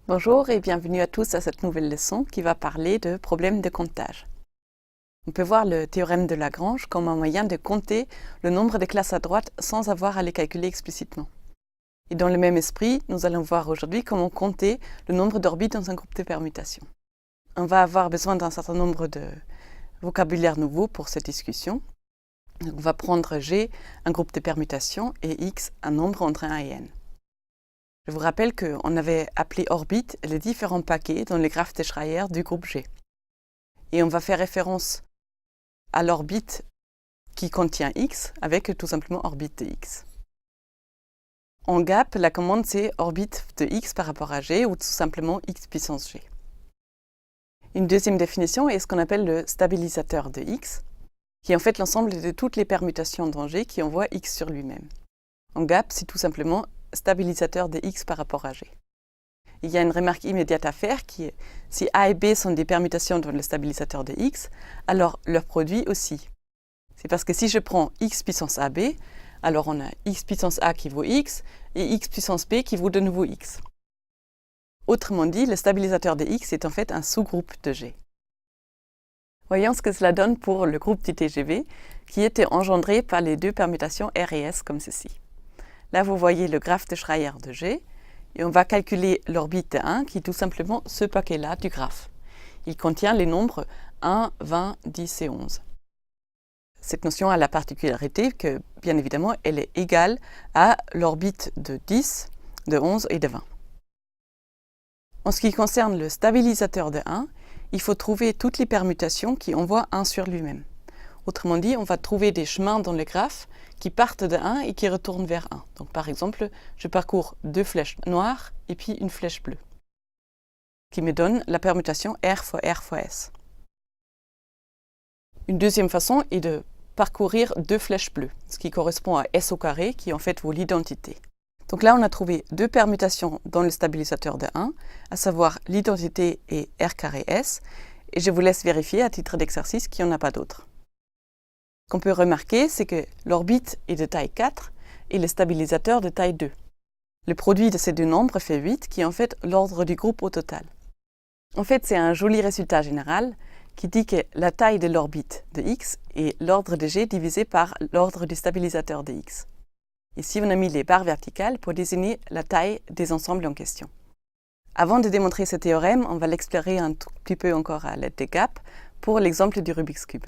Bonjour et bienvenue à tous à cette nouvelle leçon qui va parler de problèmes de comptage. On peut voir le théorème de Lagrange comme un moyen de compter le nombre de classes à droite sans avoir à les calculer explicitement. Et dans le même esprit, nous allons voir aujourd'hui comment compter le nombre d'orbites dans un groupe de permutations. On va avoir besoin d'un certain nombre de vocabulaire nouveau pour cette discussion. Donc, on va prendre G, un groupe de permutations, et X, un nombre entre 1 et n. Je vous rappelle qu'on avait appelé orbite les différents paquets dans les graphes de Schreier du groupe G. Et on va faire référence à l'orbite qui contient x avec tout simplement orbite de x. En GAP, la commande c'est orbite de x par rapport à g ou tout simplement x puissance g. Une deuxième définition est ce qu'on appelle le stabilisateur de x, qui est en fait l'ensemble de toutes les permutations dans g qui envoient x sur lui-même. En GAP, c'est tout simplement stabilisateur de x par rapport à g. Il y a une remarque immédiate à faire qui est si a et b sont des permutations dans le stabilisateur de x, alors leur produit aussi. C'est parce que si je prends x puissance ab, alors on a x puissance a qui vaut x et x puissance b qui vaut de nouveau x. Autrement dit, le stabilisateur de x est en fait un sous-groupe de g. Voyons ce que cela donne pour le groupe du TGV qui était engendré par les deux permutations R et S comme ceci. Là, vous voyez le graphe de Schreier de G et on va calculer l'orbite de 1 qui est tout simplement ce paquet-là du graphe. Il contient les nombres 1, 20, 10 et 11. Cette notion a la particularité que, bien évidemment, elle est égale à l'orbite de 10, de 11 et de 20. En ce qui concerne le stabilisateur de 1, il faut trouver toutes les permutations qui envoient 1 sur lui-même. Autrement dit, on va trouver des chemins dans le graphe qui partent de 1 et qui retournent vers 1. Donc par exemple, je parcours deux flèches noires et puis une flèche bleue, qui me donne la permutation R fois S. Une deuxième façon est de parcourir deux flèches bleues, ce qui correspond à S au carré, qui en fait vaut l'identité. Donc là, on a trouvé deux permutations dans le stabilisateur de 1, à savoir l'identité et R carré S, et je vous laisse vérifier à titre d'exercice qu'il n'y en a pas d'autres. Ce qu'on peut remarquer, c'est que l'orbite est de taille 4 et le stabilisateur de taille 2. Le produit de ces deux nombres fait 8, qui est en fait l'ordre du groupe au total. En fait, c'est un joli résultat général qui dit que la taille de l'orbite de x est l'ordre de g divisé par l'ordre du stabilisateur de x. Ici, on a mis les barres verticales pour désigner la taille des ensembles en question. Avant de démontrer ce théorème, on va l'explorer un tout petit peu encore à l'aide des GAP pour l'exemple du Rubik's Cube.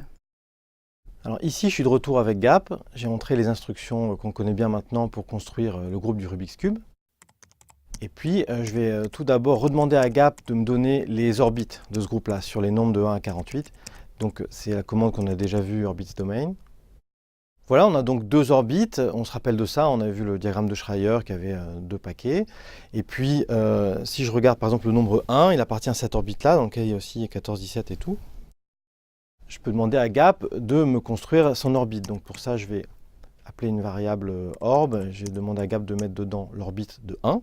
Alors ici, je suis de retour avec GAP. J'ai montré les instructions qu'on connaît bien maintenant pour construire le groupe du Rubik's Cube. Et puis, je vais tout d'abord redemander à GAP de me donner les orbites de ce groupe-là sur les nombres de 1 à 48. Donc, c'est la commande qu'on a déjà vue, orbits domain. Voilà, on a donc deux orbites. On se rappelle de ça, on avait vu le diagramme de Schreier qui avait deux paquets. Et puis, si je regarde par exemple le nombre 1, il appartient à cette orbite-là, donc il y a aussi 14, 17 et tout. Je peux demander à GAP de me construire son orbite. Donc pour ça, je vais appeler une variable orb. Je vais demander à GAP de mettre dedans l'orbite de 1.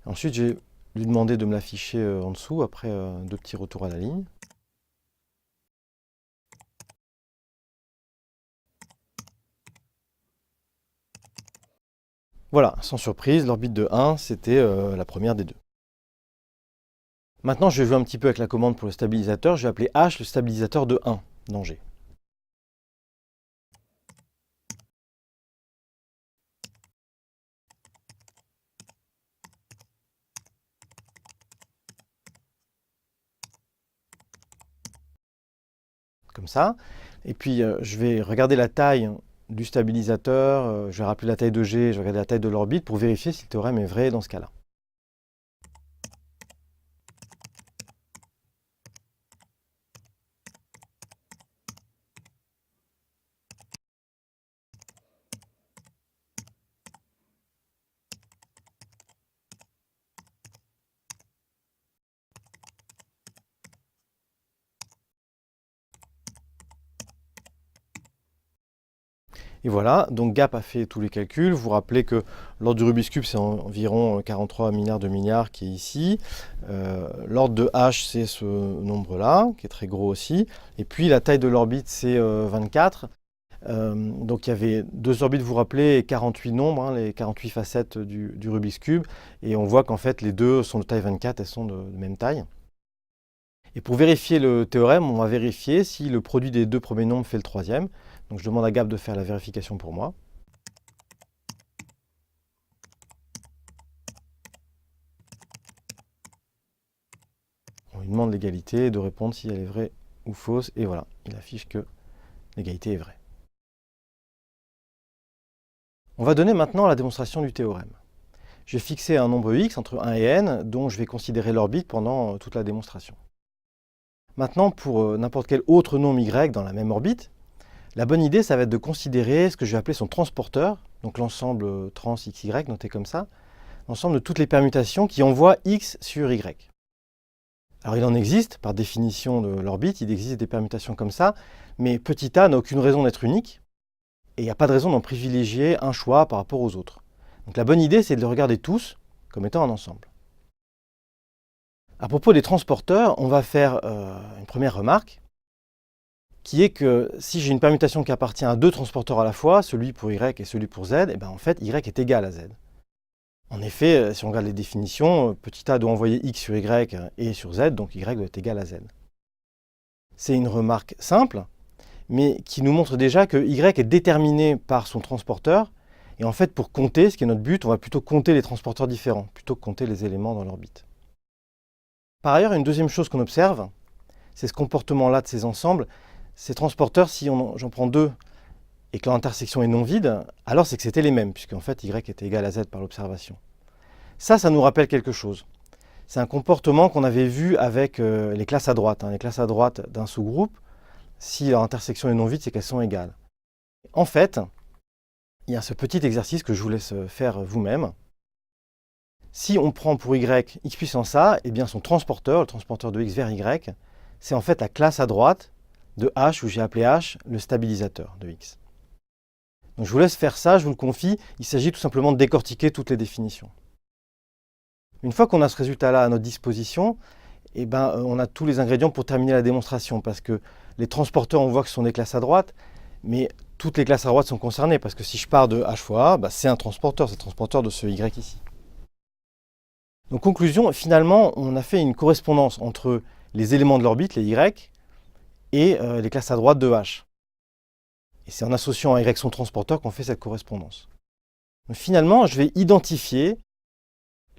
Ensuite, je vais lui demander de me l'afficher en dessous, après deux petits retours à la ligne. Voilà, sans surprise, l'orbite de 1, c'était la première des deux. Maintenant, je vais jouer un petit peu avec la commande pour le stabilisateur. Je vais appeler H le stabilisateur de 1 dans G. Comme ça. Et puis, je vais regarder la taille du stabilisateur, je vais rappeler la taille de G, je vais regarder la taille de l'orbite pour vérifier si le théorème est vrai dans ce cas-là. Et voilà, donc GAP a fait tous les calculs. Vous vous rappelez que l'ordre du Rubik's Cube, c'est environ 43 milliards de milliards qui est ici. L'ordre de H, c'est ce nombre-là, qui est très gros aussi. Et puis la taille de l'orbite, c'est 24. Donc il y avait 2 orbites, vous vous rappelez, et 48 nombres, hein, les 48 facettes du Rubik's Cube. Et on voit qu'en fait les deux sont de taille 24, elles sont de même taille. Et pour vérifier le théorème, on va vérifier si le produit des 2 premiers nombres fait le 3e. Donc je demande à Gab de faire la vérification pour moi. On lui demande l'égalité et de répondre si elle est vraie ou fausse. Et voilà, il affiche que l'égalité est vraie. On va donner maintenant la démonstration du théorème. Je vais fixer un nombre x entre 1 et n, dont je vais considérer l'orbite pendant toute la démonstration. Maintenant, pour n'importe quel autre nombre y dans la même orbite, la bonne idée, ça va être de considérer ce que je vais appeler son transporteur, donc l'ensemble trans xy, noté comme ça, l'ensemble de toutes les permutations qui envoient x sur y. Alors il en existe, par définition de l'orbite, il existe des permutations comme ça, mais petit a n'a aucune raison d'être unique, et il n'y a pas de raison d'en privilégier un choix par rapport aux autres. Donc la bonne idée, c'est de les regarder tous comme étant un ensemble. À propos des transporteurs, on va faire une première remarque, qui est que si j'ai une permutation qui appartient à 2 transporteurs à la fois, celui pour y et celui pour z, et bien en fait y est égal à z. En effet, si on regarde les définitions, petit a doit envoyer x sur y et sur z, donc y doit être égal à z. C'est une remarque simple, mais qui nous montre déjà que y est déterminé par son transporteur, et en fait pour compter, ce qui est notre but, on va plutôt compter les transporteurs différents, plutôt que compter les éléments dans l'orbite. Par ailleurs, une deuxième chose qu'on observe, c'est ce comportement-là de ces ensembles. Ces transporteurs, si j'en prends 2 et que leur intersection est non vide, alors c'est que c'était les mêmes, puisqu'en fait y était égal à z par l'observation. Ça nous rappelle quelque chose. C'est un comportement qu'on avait vu avec les classes à droite. Les classes à droite d'un sous-groupe, si leur intersection est non vide, c'est qu'elles sont égales. En fait, il y a ce petit exercice que je vous laisse faire vous-même. Si on prend pour y x puissance a, eh bien son transporteur, le transporteur de x vers y, c'est en fait la classe à droite de h, où j'ai appelé h le stabilisateur de x. Donc je vous laisse faire ça, je vous le confie, il s'agit tout simplement de décortiquer toutes les définitions. Une fois qu'on a ce résultat-là à notre disposition, eh ben, on a tous les ingrédients pour terminer la démonstration, parce que les transporteurs, on voit que ce sont des classes à droite, mais toutes les classes à droite sont concernées, parce que si je pars de h fois a, c'est un transporteur, c'est le transporteur de ce y ici. Donc conclusion, finalement, on a fait une correspondance entre les éléments de l'orbite, les y, et les classes à droite de h. Et c'est en associant à y son transporteur qu'on fait cette correspondance. Donc finalement, je vais identifier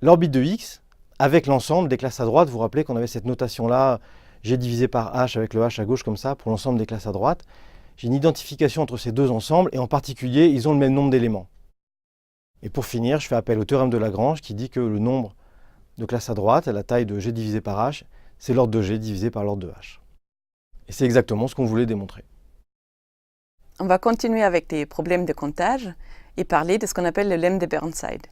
l'orbite de x avec l'ensemble des classes à droite. Vous vous rappelez qu'on avait cette notation-là, g divisé par h avec le h à gauche comme ça, pour l'ensemble des classes à droite. J'ai une identification entre ces deux ensembles, et en particulier, ils ont le même nombre d'éléments. Et pour finir, je fais appel au théorème de Lagrange qui dit que le nombre de classes à droite, à la taille de g divisé par h, c'est l'ordre de g divisé par l'ordre de h. Et c'est exactement ce qu'on voulait démontrer. On va continuer avec des problèmes de comptage et parler de ce qu'on appelle le lemme de Burnside.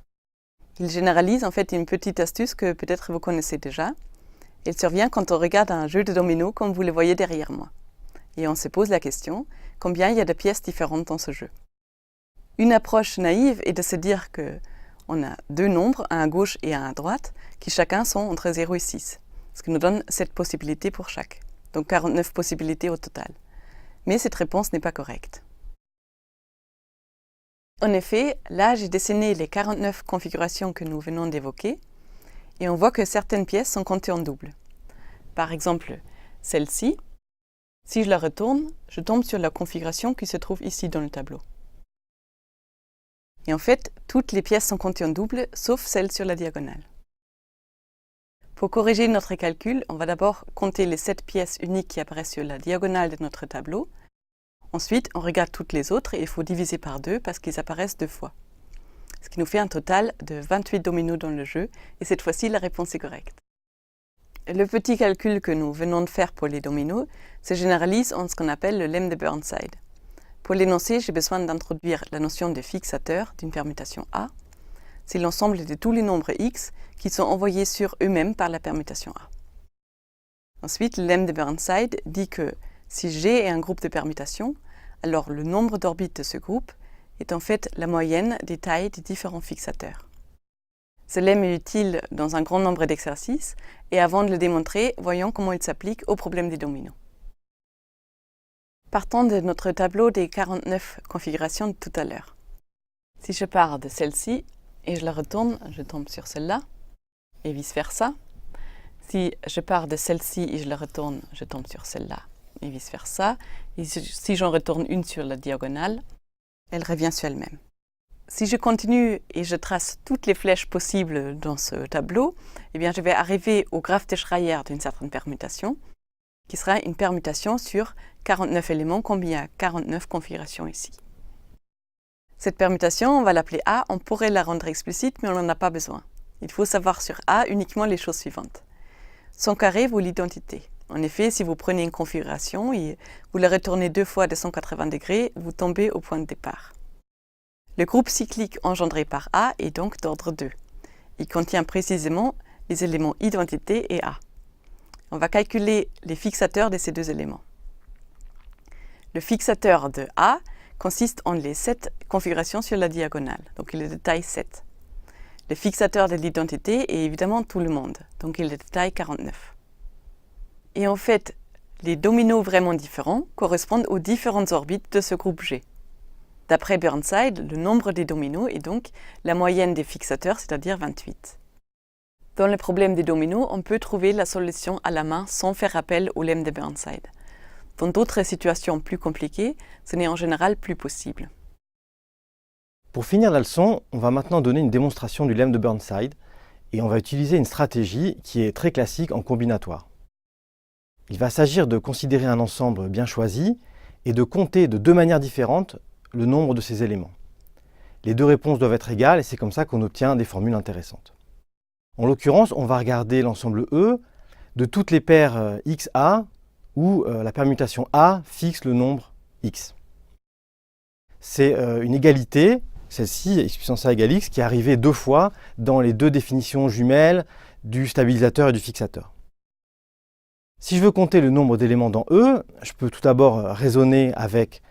Il généralise en fait une petite astuce que peut-être vous connaissez déjà. Elle survient quand on regarde un jeu de dominos comme vous le voyez derrière moi. Et on se pose la question, combien il y a de pièces différentes dans ce jeu? Une approche naïve est de se dire que on a 2 nombres, un à gauche et un à droite, qui chacun sont entre 0 et 6, ce qui nous donne 7 possibilités pour chaque, donc 49 possibilités au total. Mais cette réponse n'est pas correcte. En effet, là j'ai dessiné les 49 configurations que nous venons d'évoquer, et on voit que certaines pièces sont comptées en double. Par exemple, celle-ci, si je la retourne, je tombe sur la configuration qui se trouve ici dans le tableau. Et en fait, toutes les pièces sont comptées en double, sauf celle sur la diagonale. Pour corriger notre calcul, on va d'abord compter les 7 pièces uniques qui apparaissent sur la diagonale de notre tableau. Ensuite, on regarde toutes les autres et il faut diviser par 2 parce qu'ils apparaissent 2 fois. Ce qui nous fait un total de 28 dominos dans le jeu, et cette fois-ci, la réponse est correcte. Le petit calcul que nous venons de faire pour les dominos se généralise en ce qu'on appelle le lemme de Burnside. Pour l'énoncer, j'ai besoin d'introduire la notion de fixateur d'une permutation A. C'est l'ensemble de tous les nombres x qui sont envoyés sur eux-mêmes par la permutation A. Ensuite, le lemme de Burnside dit que si G est un groupe de permutations, alors le nombre d'orbites de ce groupe est en fait la moyenne des tailles des différents fixateurs. Ce lemme est utile dans un grand nombre d'exercices, et avant de le démontrer, voyons comment il s'applique au problème des dominos. Partons de notre tableau des 49 configurations de tout à l'heure. Si je pars de celle-ci et je la retourne, je tombe sur celle-là, et vice-versa. Si je pars de celle-ci et je la retourne, je tombe sur celle-là, et vice-versa. Et si j'en retourne une sur la diagonale, elle revient sur elle-même. Si je continue et je trace toutes les flèches possibles dans ce tableau, eh bien, je vais arriver au graphe de Schreier d'une certaine permutation, qui sera une permutation sur 49 éléments combinés à 49 configurations ici. Cette permutation, on va l'appeler A, on pourrait la rendre explicite, mais on n'en a pas besoin. Il faut savoir sur A uniquement les choses suivantes. Son carré vaut l'identité. En effet, si vous prenez une configuration et vous la retournez 2 fois de 180 degrés, vous tombez au point de départ. Le groupe cyclique engendré par A est donc d'ordre 2. Il contient précisément les éléments identité et A. On va calculer les fixateurs de ces deux éléments. Le fixateur de A consiste en les 7 configurations sur la diagonale, donc il est de taille 7. Le fixateur de l'identité est évidemment tout le monde, donc il est de taille 49. Et en fait, les dominos vraiment différents correspondent aux différentes orbites de ce groupe G. D'après Burnside, le nombre des dominos est donc la moyenne des fixateurs, c'est-à-dire 28. Dans le problème des dominos, on peut trouver la solution à la main sans faire appel au lemme de Burnside. Dans d'autres situations plus compliquées, ce n'est en général plus possible. Pour finir la leçon, on va maintenant donner une démonstration du lemme de Burnside et on va utiliser une stratégie qui est très classique en combinatoire. Il va s'agir de considérer un ensemble bien choisi et de compter de 2 manières différentes le nombre de ces éléments. Les 2 réponses doivent être égales et c'est comme ça qu'on obtient des formules intéressantes. En l'occurrence, on va regarder l'ensemble E de toutes les paires XA où la permutation A fixe le nombre X. C'est une égalité, celle-ci, x puissance A égale X, qui est arrivée 2 fois dans les 2 définitions jumelles du stabilisateur et du fixateur. Si je veux compter le nombre d'éléments dans E, je peux tout d'abord raisonner avec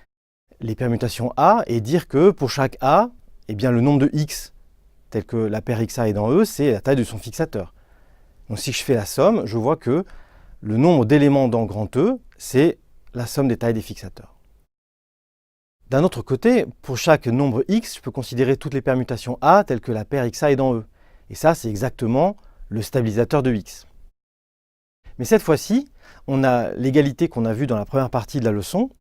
les permutations A et dire que pour chaque A, eh bien, le nombre de X, tel que la paire XA est dans E, c'est la taille de son fixateur. Donc si je fais la somme, je vois que le nombre d'éléments dans grand E, c'est la somme des tailles des fixateurs. D'un autre côté, pour chaque nombre X, je peux considérer toutes les permutations A telles que la paire XA est dans E. Et ça, c'est exactement le stabilisateur de X. Mais cette fois-ci, on a l'égalité qu'on a vue dans la première partie de la leçon,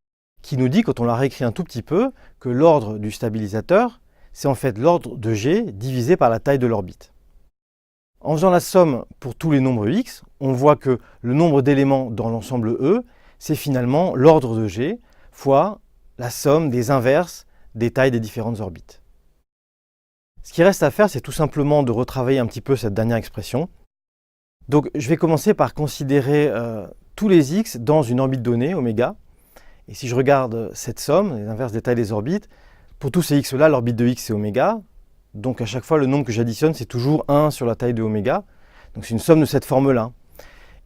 qui nous dit, quand on la réécrit un tout petit peu, que l'ordre du stabilisateur, c'est en fait l'ordre de G divisé par la taille de l'orbite. En faisant la somme pour tous les nombres X, on voit que le nombre d'éléments dans l'ensemble E, c'est finalement l'ordre de G fois la somme des inverses des tailles des différentes orbites. Ce qui reste à faire, c'est tout simplement de retravailler un petit peu cette dernière expression. Donc je vais commencer par considérer tous les X dans une orbite donnée, oméga. Et si je regarde cette somme, les inverses des tailles des orbites, pour tous ces x-là, l'orbite de x c'est oméga. Donc à chaque fois, le nombre que j'additionne, c'est toujours 1 sur la taille de oméga. Donc c'est une somme de cette forme-là.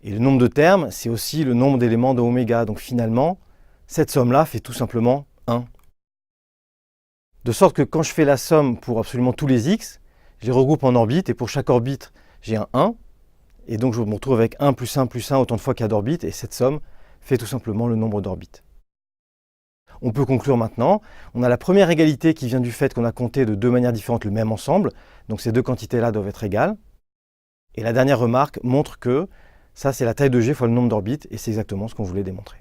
Et le nombre de termes, c'est aussi le nombre d'éléments de oméga. Donc finalement, cette somme-là fait tout simplement 1. De sorte que quand je fais la somme pour absolument tous les x, je les regroupe en orbites. Et pour chaque orbite, j'ai un 1. Et donc je me retrouve avec 1 plus 1 plus 1 autant de fois qu'il y a d'orbites. Et cette somme fait tout simplement le nombre d'orbites. On peut conclure maintenant. On a la première égalité qui vient du fait qu'on a compté de 2 manières différentes le même ensemble. Donc ces 2 quantités-là doivent être égales. Et la dernière remarque montre que ça, c'est la taille de G fois le nombre d'orbites, et c'est exactement ce qu'on voulait démontrer.